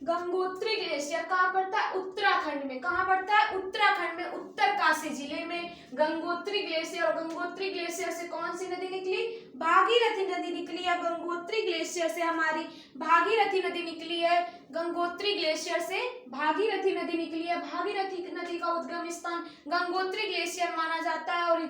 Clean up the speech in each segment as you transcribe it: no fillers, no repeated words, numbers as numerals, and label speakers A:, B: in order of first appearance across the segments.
A: Gangotri glacier कहाँ पड़ता है? उत्तराखंड में। कहाँ पड़ता है? उत्तराखंड में, उत्तरकाशी जिले में गंगोत्री ग्लेशियर। और गंगोत्री ग्लेशियर से कौन सी नदी निकली? भागीरथी नदी निकली है। गंगोत्री ग्लेशियर से हमारी भागीरथी नदी निकली है। गंगोत्री ग्लेशियर से भागीरथी नदी निकली है। भागीरथी नदी का उद्गम स्थान गंगोत्री ग्लेशियर माना जाता है। और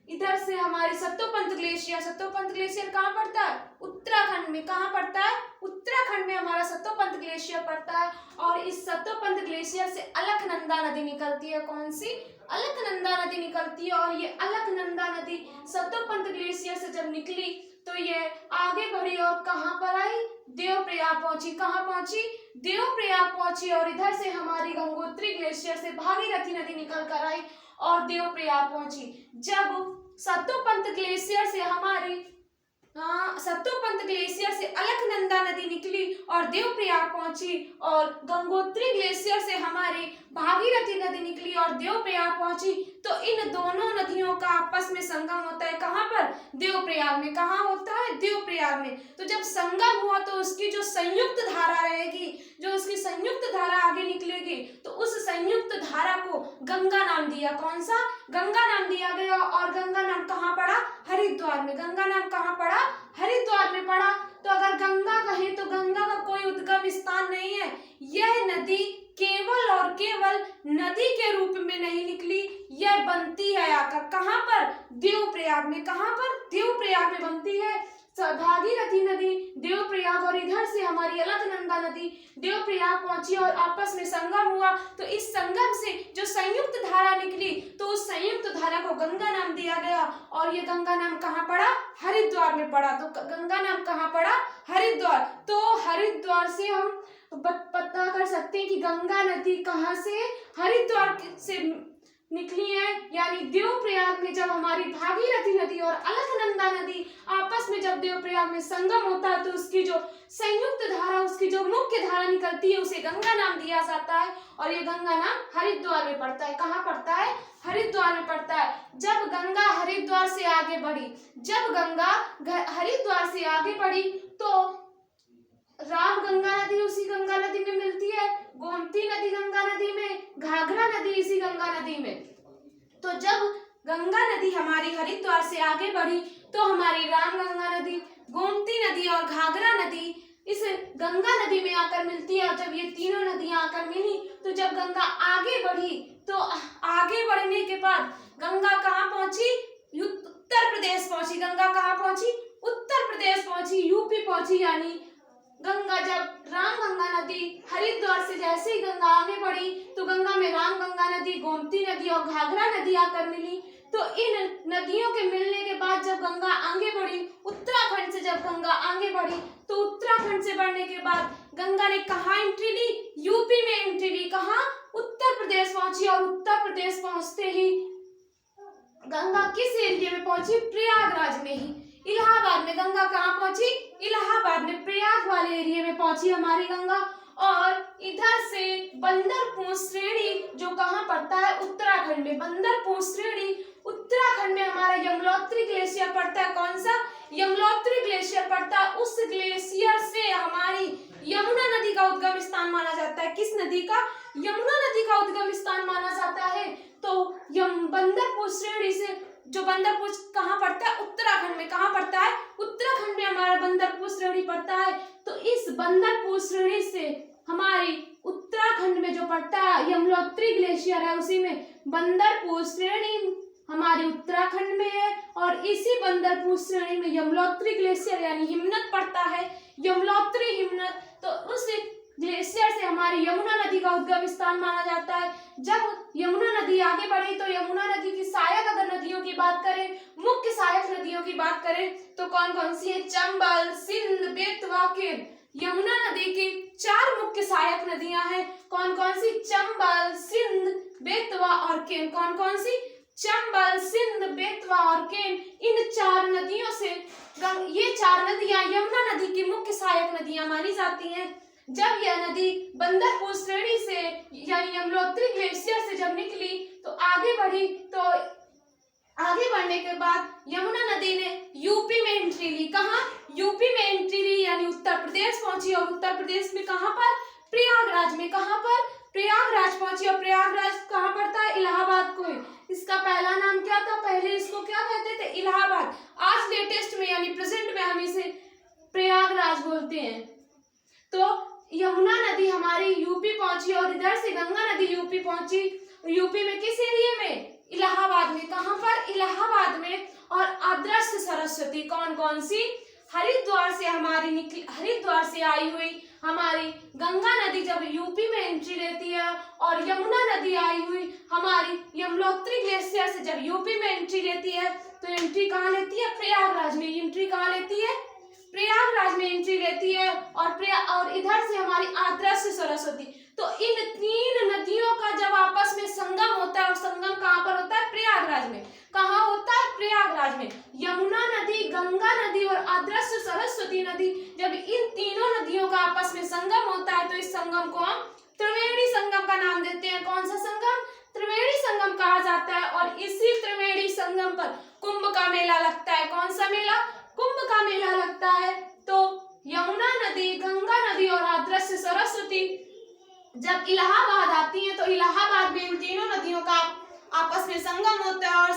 A: इधर से हमारी सतोपंत ग्लेशियर कहाँ पड़ता है? उत्तराखंड में। कहाँ पड़ता है? उत्तराखंड में हमारा सतोपंत ग्लेशियर पड़ता है। और इस सतोपंत ग्लेशियर से अलकनंदा नदी निकलती है। कौन सी? अलकनंदा नदी निकलती है। और ये अलकनंदा नदी सतोपंत ग्लेशियर से जब निकली तो ये आगे बढ़ी और कहाँ पर आई? देवप्रयाग पहुंची। कहाँ पहुंची? देवप्रयाग पहुंची। और इधर से हमारी गंगोत्री ग्लेशियर से भागीरथी नदी निकल कर आई और देवप्रयाग पहुंची। जब सतोपंत ग्लेशियर से अलकनंदा नदी निकली और देवप्रयाग पहुंची और गंगोत्री ग्लेशियर से हमारी भागीरथी नदी निकली और देवप्रयाग पहुंची, तो इन दोनों नदियों का आपस में संगम होता है। कहाँ पर? देवप्रयाग में। कहाँ होता है? देवप्रयाग में। तो जब संगम हुआ तो उसकी जो संयुक्त धारा रहेगी, जो उसकी संयुक्त धारा आगे निकलेगी, तो उस संयुक्त धारा को गंगा नाम दिया। कौन सा? गंगा नाम दिया गया। और गंगा नाम कहाँ पड़ा? हरिद्वार में। गंगा नाम कहाँ पड़ा? हरिद्वार में पड़ा। तो अगर गंगा कहें तो गंगा का कोई उद्गम स्थान नहीं है। यह नदी केवल और केवल नदी के रूप में नहीं निकली, यह बनती है आकर कहाँ पर? देवप्रयाग में। कहाँ पर? देवप्रयाग में बनती है भागीरथी नदी देवप्रयाग। और इधर से हमारी अलकनंदा नदी देवप्रयाग पहुंची और आपस में संगम हुआ। तो इस संगम से जो संयुक्त धारा निकली तो उस संयुक्त धारा को गंगा नाम दिया गया। और ये गंगा नाम कहाँ पड़ा? हरिद्वार में पड़ा। तो गंगा नाम कहाँ पड़ा? हरिद्वार। तो हरिद्वार से हम पता कर सकते हैं कि गंगा नदी कहाँ से? हरिद्वार से निकली है। यानी देवप्रयाग में जब हमारी भागीरथी नदी और अलकनंदा नदी आपस में जब देवप्रयाग में संगम होता है तो उसकी जो संयुक्त धारा, उसकी जो मुख्य धारा निकलती है, उसे गंगा नाम दिया जाता है। और ये गंगा नाम हरिद्वार में पड़ता है। कहाँ पड़ता है? हरिद्वार में पड़ता है। जब गंगा हरिद्वार से आगे बढ़ी, तो राम गंगा नदी उसी गंगा नदी में मिलती है, गोमती नदी गंगा नदी में, घाघरा नदी इसी गंगा नदी में। तो जब गंगा नदी हमारी हरिद्वार से आगे बढ़ी तो हमारी राम गंगा नदी, गोमती नदी और घाघरा नदी इस गंगा नदी में आकर मिलती है। और जब ये तीनों नदियां आकर मिली तो जब गंगा आगे बढ़ी तो आगे बढ़ने के बाद गंगा कहाँ पहुंची? उत्तर प्रदेश पहुंची। गंगा कहाँ पहुंची? उत्तर प्रदेश पहुंची, यूपी पहुंची। यानी गंगा जब राम गंगा नदी हरिद्वार से जैसे ही गंगा आगे बढ़ी तो गंगा में राम गंगा नदी, गोमती नदी और घाघरा नदी आकर मिली। तो इन नदियों के मिलने के बाद जब गंगा आगे बढ़ी, उत्तराखंड से जब गंगा आगे बढ़ी तो उत्तराखंड से बढ़ने के बाद गंगा ने कहाँ एंट्री ली? यूपी में एंट्री ली। कहाँ? उत्तर प्रदेश पहुंची। और उत्तर प्रदेश पहुंचते ही गंगा किस एरिया में पहुंची? प्रयागराज में ही। इलाहाबाद में गंगा कहाँ पहुंची? इलाहाबाद में, प्रयाग वाले एरिया में पहुंची हमारी गंगा। और इधर से बंदरपुर श्रेणी जो कहाँ पड़ता है? उत्तराखंड में। बंदरपुर श्रेणी उत्तराखंड में हमारा यमुनोत्री ग्लेशियर पड़ता है। कौन सा? यमुनोत्री ग्लेशियर पड़ता है। उस ग्लेशियर से हमारी यमुना नदी का उद्गम स्थान माना जाता है। किस नदी का? यमुना नदी का उद्गम स्थान माना जाता है। तो बंदरपुर श्रेणी से जो बंदरपुर कहाँ पड़ता है? उत्तराखंड में। कहाँ पड़ता है? उत्तराखंड में हमारा बंदरपुर श्रेणी पड़ता है। तो इस बंदरपुर श्रेणी से हमारी उत्तराखंड में जो पड़ता है यमुनोत्री ग्लेशियर है, उसी में बंदरपुर श्रेणी हमारी उत्तराखंड में है। और इसी बंदरपुर श्रेणी में यमुनोत्री ग्लेशियर यानी हिमनद पड़ता है, यमुनोत्री हिमनद। तो उस ग्लेशियर से हमारी यमुना नदी का उद्गम स्थान माना जाता है। जब यमुना नदी आगे बढ़ी तो यमुना नदी की सहायक अगर नदियों की बात करें, मुख्य सहायक नदियों की बात करें तो कौन कौन सी है? चंबल, सिंध, बेतवा, केन। यमुना नदी की 4 मुख्य सहायक नदियां हैं। कौन कौन सी? चंबल, सिंध, बेतवा और केन। कौन कौन सी? चंबल, सिंध, बेतवा और केन। इन 4 नदियों से ये 4 नदियां यमुना नदी की मुख्य सहायक नदियां मानी जाती हैं। जब यह नदी बंदरपुर श्रेणी से यानी यमुनोत्री ग्लेशियर से जब निकली तो आगे बढ़ी, तो आगे बढ़ने के बाद यमुना नदी ने यूपी में एंट्री ली। कहाँ? यूपी में एंट्री ली यानी उत्तर प्रदेश पहुंची। और उत्तर प्रदेश में कहाँ पर? प्रयागराज में। कहाँ पर? प्रयागराज पहुंची। और प्रयागराज कहाँ पड़ता है? इलाहाबाद को ही। इसका पहला नाम क्या था? पहले इसको क्या कहते थे? इलाहाबाद। आज लेटेस्ट में यानी प्रेजेंट में हम इसे प्रयागराज बोलते हैं। तो यमुना नदी हमारी यूपी पहुंची और इधर से गंगा नदी यूपी पहुंची। यूपी में किस एरिया में? इलाहाबाद में। कहाँ पर? इलाहाबाद में। और अदृश्य सरस्वती कौन कौन सी? हरिद्वार से हमारी निकली, हरिद्वार से आई हुई हमारी गंगा नदी जब यूपी में एंट्री लेती है, और यमुना नदी आई हुई हमारी यमुनोत्री ग्लेशियर से जब यूपी में एंट्री लेती है, तो एंट्री कहाँ लेती है? प्रयागराज में। एंट्री कहाँ लेती है? प्रयागराज में एंट्री लेती है। और इधर से हमारी अदृश्य सरस्वती। तो इन तीन नदियों का जब आपस में संगम होता है, और संगम कहाँ पर होता है? प्रयागराज में। कहाँ होता है? प्रयागराज में। यमुना नदी, गंगा नदी और अदृश्य सरस्वती नदी, जब इन तीनों नदियों का आपस में संगम होता है, तो इस संगम को हम त्रिवेणी संगम का नाम देते हैं। कौन सा संगम? त्रिवेणी संगम कहा जाता है। और इसी त्रिवेणी संगम पर कुंभ का मेला लगता है। कौन सा मेला? कुंभ का मेला लगता है। तो यमुना नदी, गंगा नदी और अदृश्य सरस्वती जब इलाहाबाद आती है, तो इलाहाबाद में इन तीनों नदियों का आपस में संगम होता है। और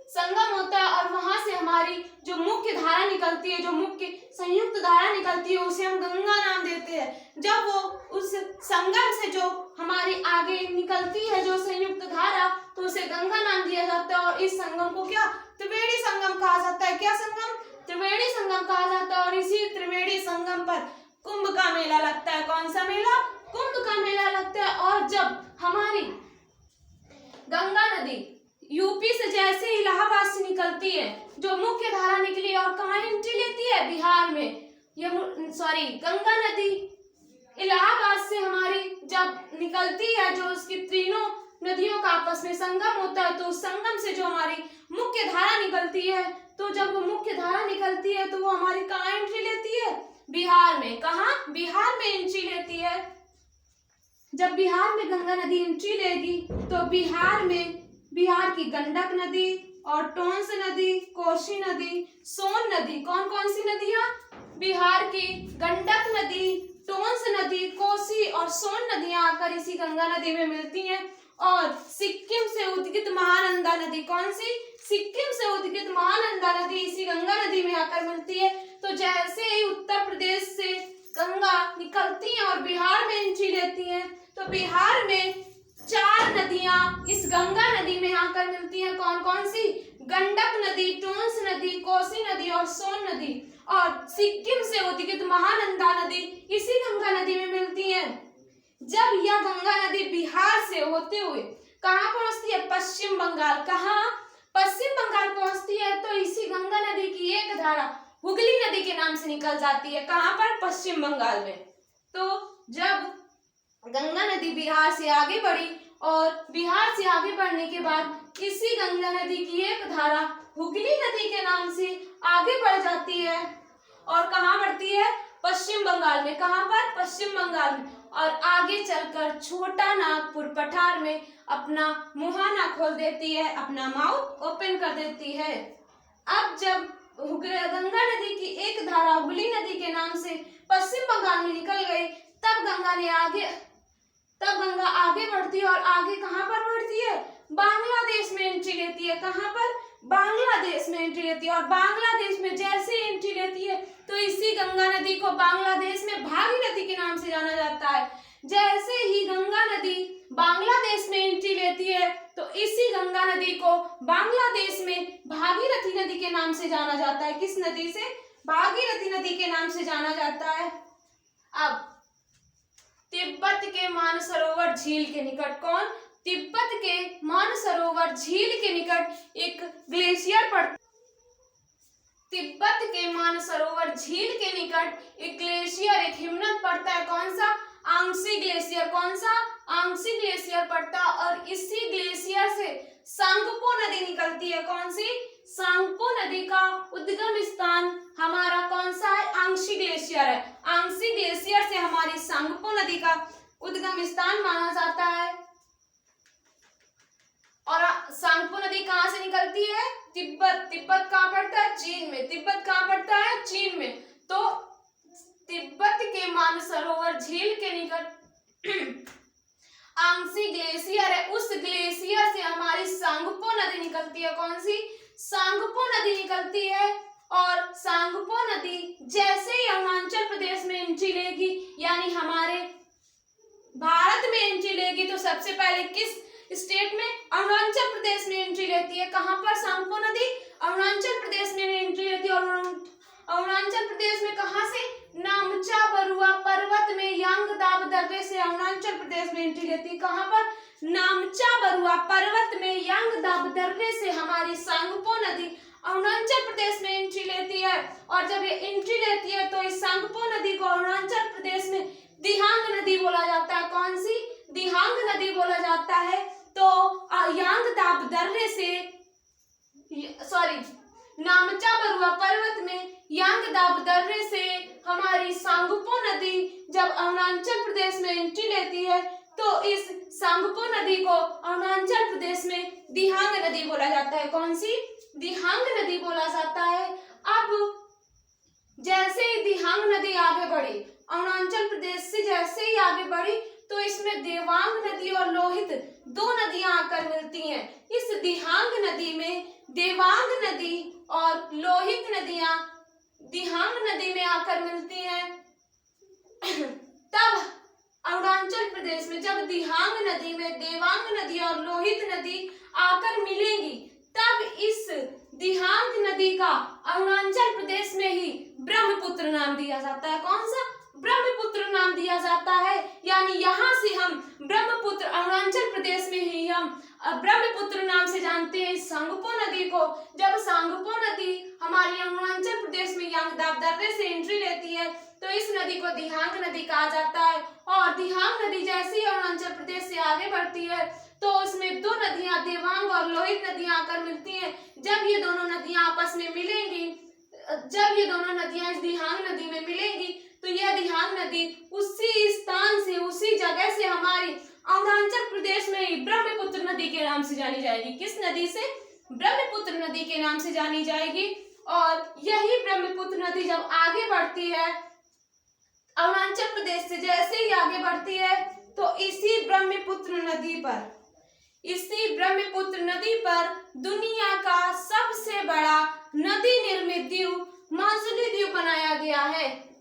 A: संगम होता है और वहां से हमारी जो मुख्य धारा निकलती है, जो मुख्य संयुक्त धारा निकलती है, उसे हम गंगा नाम देते हैं। जब वो उस संगम से जो हमारी आगे निकलती है जो संयुक्त धारा, तो उसे गंगा नाम दिया जाता है। और इस संगम को क्या? त्रिवेणी संगम कहा जाता है। क्या संगम? त्रिवेणी संगम कहा जाता है। और इसी त्रिवेणी संगम पर कुंभ का मेला लगता है। कौन सा मेला? कुंभ का मेला लगता है। और जब हमारी गंगा नदी यूपी से जैसे इलाहाबाद से निकलती है, जो मुख्य धारा निकली, और कहाँ एंट्री लेती है? बिहार में। गंगा नदी इलाहाबाद से हमारी जब निकलती है, जो उसकी तीनों नदियों का आपस में संगम होता है, तो उस संगम से जो हमारी मुख्य धारा निकलती है, तो जब वो मुख्य धारा निकलती है, तो वो हमारी कहाँ एंट्री लेती है? बिहार में। कहाँ? बिहार में एंट्री लेती है। जब बिहार में गंगा नदी एंट्री लेगी, तो बिहार की गंडक नदी और टोंस नदी, कोसी नदी, सोन नदी, कौन कौन सी नदियां? बिहार की गंडक नदी, टोंस नदी, कोसी और सोन नदियां आकर इसी गंगा नदी में मिलती हैं। और सिक्किम से उद्गीत महानंदा नदी, कौन सी? सिक्किम से उद्गीत महानंदा नदी इसी गंगा नदी में आकर मिलती है। तो जैसे ही उत्तर प्रदेश से गंगा निकलती है और बिहार में एंट्री लेती है, तो बिहार में 4 नदियां इस गंगा नदी में आकर मिलती हैं। कौन कौन सी? गंडक नदी, टोंस नदी, कोसी नदी और सोन नदी। और सिक्किम से उद्गीत महानंदा नदी इसी गंगा नदी में मिलती है। जब यह गंगा नदी बिहार से होते हुए कहाँ पहुंचती है? पश्चिम बंगाल। कहाँ? पश्चिम बंगाल पहुंचती है। तो इसी गंगा नदी की एक धारा हुगली नदी के नाम से निकल जाती है। कहाँ पर? पश्चिम बंगाल में। तो जब गंगा नदी बिहार से आगे बढ़ी, और बिहार से आगे बढ़ने के बाद इसी गंगा नदी की एक धारा हुगली नदी के नाम से आगे बढ़ जाती है। और कहाँ बढ़ती है? पश्चिम बंगाल में। कहाँ पर? पश्चिम बंगाल में। और आगे चलकर छोटा नागपुर पठार में अपना मुहाना खोल देती है, अपना माउथ ओपन कर देती है। अब जब गंगा नदी की एक धारा हुगली नदी के नाम से पश्चिम बंगाल में निकल गई, तब गंगा आगे बढ़ती है। और आगे कहाँ पर बढ़ती है? बांग्लादेश में एंट्री लेती है। कहाँ पर? बांग्लादेश में एंट्री लेती है। और बांग्लादेश में जैसे एंट्री लेती है, तो इसी गंगा नदी को बांग्लादेश में भागीरथी के नाम से जाना जाता है। जैसे ही गंगा नदी बांग्लादेश में एंट्री लेती है, तो इसी गंगा नदी को बांग्लादेश में भागीरथी नदी के नाम से जाना जाता है। किस नदी से? भागीरथी नदी के नाम से जाना जाता है। अब तिब्बत के मानसरोवर झील के निकट, कौन? तिब्बत के मानसरोवर झील के निकट एक ग्लेशियर पड़ता। तिब्बत के मानसरोवर झील के निकट एक ग्लेशियर, एक हिमनद पड़ता है। कौन सा? आंग्सी ग्लेशियर। कौन सा? आंग्सी ग्लेशियर पड़ता है। और इसी ग्लेशियर से सांगपो नदी निकलती है। कौन सी? सांगपो नदी का उद्गम स्थान हमारा कौन सा है? आंग्सी ग्लेशियर है। आंग्सी ग्लेशियर से हमारी सांगपो नदी का उद्गम स्थान माना जाता है। और सांगपो नदी कहाँ से निकलती है? तिब्बत। तिब्बत कहाँ पड़ता है? चीन में। तिब्बत कहाँ पड़ता है? चीन में। तो तिब्बत के मानसरोवर झील के निकट आंगसी ग्लेशियर है, उस ग्लेशियर से हमारी सांगपो नदी निकलती है। कौन सी? सांगपो नदी निकलती है। और सांगपो नदी जैसे ही अरुणाचल प्रदेश में एंट्री लेगी, यानी हमारे भारत में एंट्री लेगी, तो सबसे पहले किस स्टेट में? अरुणाचल प्रदेश में एंट्री लेती है। कहां पर सांगपो नदी? अरुणाचल प्रदेश में एंट्री लेती है। और अरुणाचल प्रदेश में कहां से? नामचा बरुआ पर्वत में यांग दाब दर्रे से अरुणाचल प्रदेश में एंट्री लेती है। कहां पर? नामचा बरुआ पर्वत में यांग दाब दर्रे से हमारी सांगपो नदी अरुणाचल प्रदेश में एंट्री लेती है। और जब ये एंट्री लेती है तो इस सांगपो नदी को अरुणाचल प्रदेश में दिहांग नदी बोला जाता है। कौन सी? दिहांग नदी बोला जाता है। तो यांग दाब दर्रे से नामचा बरुआ पर्वत में यांग दाब दर्रे से हमारी सांगपो नदी जब अरुणाचल प्रदेश में एंट्री लेती है तो इस सांगपो नदी को अरुणाचल प्रदेश में दिहांग नदी बोला जाता है। कौन सी? दिहांग नदी बोला जाता है। अब जैसे ही दिहांग नदी आगे बढ़ी, अरुणाचल प्रदेश से जैसे ही आगे बढ़ी, तो इसमें देवांग नदी और लोहित दो नदियां आकर मिलती हैं। इस दिहांग नदी में देवांग नदी और लोहित नदियां दिहांग नदी में आकर मिलती हैं। तब अरुणाचल प्रदेश में जब दिहांग नदी में देवांग नदी और लोहित नदी आकर मिलेंगी, तब इस दिहांग नदी का अरुणाचल प्रदेश में ही ब्रह्मपुत्र नाम दिया जाता है। कौन सा? ब्रह्मपुत्र नाम दिया जाता है। यानी यहाँ से हम ब्रह्मपुत्र, अरुणाचल प्रदेश में ही हम ब्रह्मपुत्र नाम से जानते हैं सांगपो नदी को। जब सांगपो नदी हमारी अरुणाचल प्रदेश में यांग दाब दर्रे से एंट्री लेती है तो इस नदी को दिहांग नदी कहा जाता है। और दिहांग नदी जैसे ही अरुणाचल प्रदेश से आगे बढ़ती है तो उसमें दो नदियां देवांग और लोहित नदियां आकर मिलती हैं। जब ये दोनों नदियां आपस में मिलेंगी, जब ये दोनों नदियां इस दिहांग नदी में मिलेंगी, तो यह दिहांग नदी उसी स्थान से, उसी जगह से हमारी अरुणाचल प्रदेश में ही ब्रह्मपुत्र नदी के नाम से जानी जाएगी। किस नदी से? ब्रह्मपुत्र नदी के नाम से जानी जाएगी। और यही ब्रह्मपुत्र नदी जब आगे बढ़ती है, अरुणाचल प्रदेश से जैसे ही आगे बढ़ती है, तो इसी ब्रह्मपुत्र नदी पर दुनिया का सबसे बड़ा नदी निर्मित द्वीप माजुली द्वीप बनाया गया है।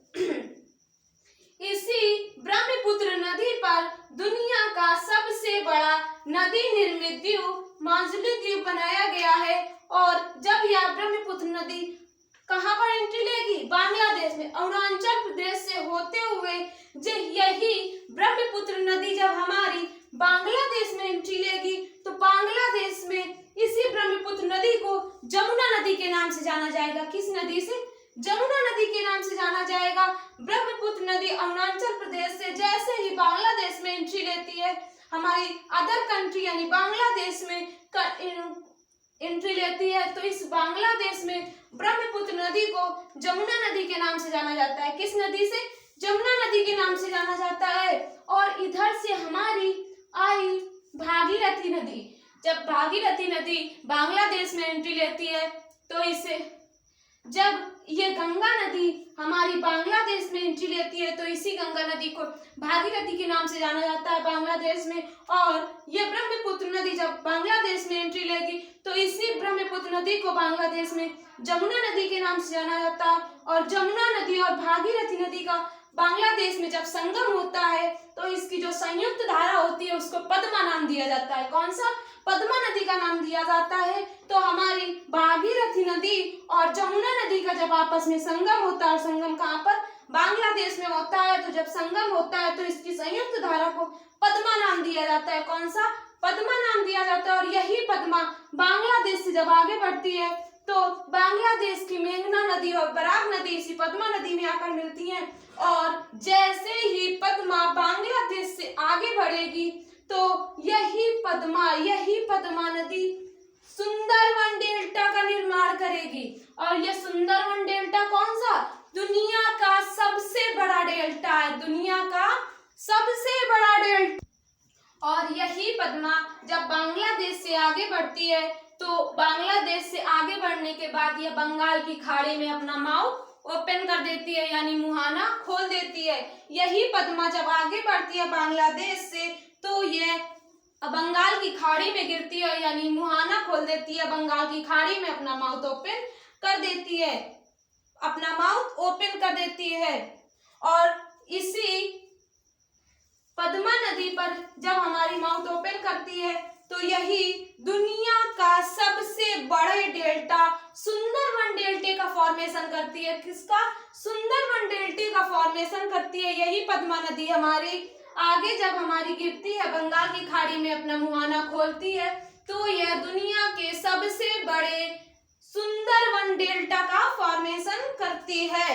A: इसी ब्रह्मपुत्र नदी पर दुनिया का सबसे बड़ा नदी निर्मित द्वीप माजुली द्वीप बनाया गया है। और जब यह ब्रह्मपुत्र नदी कहां पर एंट्री लेगी? बांग्लादेश में। अरुणाचल प्रदेश से होते हुए यही ब्रह्मपुत्र नदी जब हमारी बांग्लादेश में एंट्री लेगी, तो बांग्लादेश में इसी ब्रह्मपुत्र नदी को जमुना नदी के नाम से जाना जाएगा। किस नदी से? जमुना नदी के नाम से जाना जाएगा। ब्रह्मपुत्र नदी अरुणाचल प्रदेश से जैसे ही बांग्लादेश में एंट्री लेती है, हमारी अदर कंट्री यानी बांग्लादेश में एंट्री लेती है, तो इस बांग्लादेश में ब्रह्मपुत्र नदी को जमुना नदी के नाम से जाना जाता है। किस नदी से? जमुना नदी के नाम से जाना जाता है। और इधर से हमारी आई भागीरथी नदी। जब भागीरथी नदी बांग्लादेश में एंट्री लेती है, तो इसे, जब ये गंगा नदी हमारी बांग्लादेश में एंट्री लेती है, तो इसी गंगा नदी को भागीरथी के नाम से जाना जाता है बांग्लादेश में। और ये ब्रह्मपुत्र नदी जब बांग्लादेश में एंट्री लेगी, तो इसी ब्रह्मपुत्र नदी को बांग्लादेश में जमुना नदी के नाम से जाना जाता है। और जमुना नदी और भागीरथी नदी का बांग्लादेश में जब संगम होता है, तो इसकी जो संयुक्त धारा होती है उसको पद्मा नाम दिया जाता है। कौन सा? पद्मा नदी का नाम दिया जाता है। तो हमारी भागीरथी नदी और जमुना नदी का जब आपस में संगम होता है, संगम कहाँ पर? बांग्लादेश में होता है। तो जब संगम होता है तो इसकी संयुक्त धारा को पद्मा नाम दिया जाता है। कौन सा? पद्मा नाम दिया जाता है। और यही पद्मा बांग्लादेश से जब आगे बढ़ती है, तो बांग्लादेश की मेघना नदी और बराक नदी इसी पद्मा नदी में आकर मिलती हैं। और जैसे ही पद्मा बांग्लादेश से आगे बढ़ेगी, तो यही पद्मा नदी सुंदरवन डेल्टा का निर्माण करेगी। और यह सुंदरवन डेल्टा कौन सा? दुनिया का सबसे बड़ा डेल्टा है, दुनिया का सबसे बड़ा डेल्टा। और यही पद्मा जब बांग्लादेश से आगे बढ़ती है, तो बांग्लादेश से आगे बढ़ने के बाद यह बंगाल की खाड़ी में अपना माउथ ओपन कर देती है, यानी मुहाना खोल देती है। यही पद्मा जब आगे बढ़ती है बांग्लादेश से तो यह बंगाल की खाड़ी में गिरती है, यानी मुहाना खोल देती है, बंगाल की खाड़ी में अपना माउथ ओपन कर देती है, अपना माउथ ओपन कर देती है। और इसी पद्मा नदी पर जब हमारी माउथ ओपन करती है तो यही दुनिया का सबसे बड़े डेल्टा सुंदरवन डेल्टे का फॉर्मेशन करती है। किसका? सुंदरवन डेल्टे का फॉर्मेशन करती है यही पद्मा नदी। हमारी आगे जब हमारी गिरती है बंगाल की खाड़ी में अपना मुहाना खोलती है तो यह दुनिया के सबसे बड़े सुंदरवन डेल्टा का फॉर्मेशन करती है।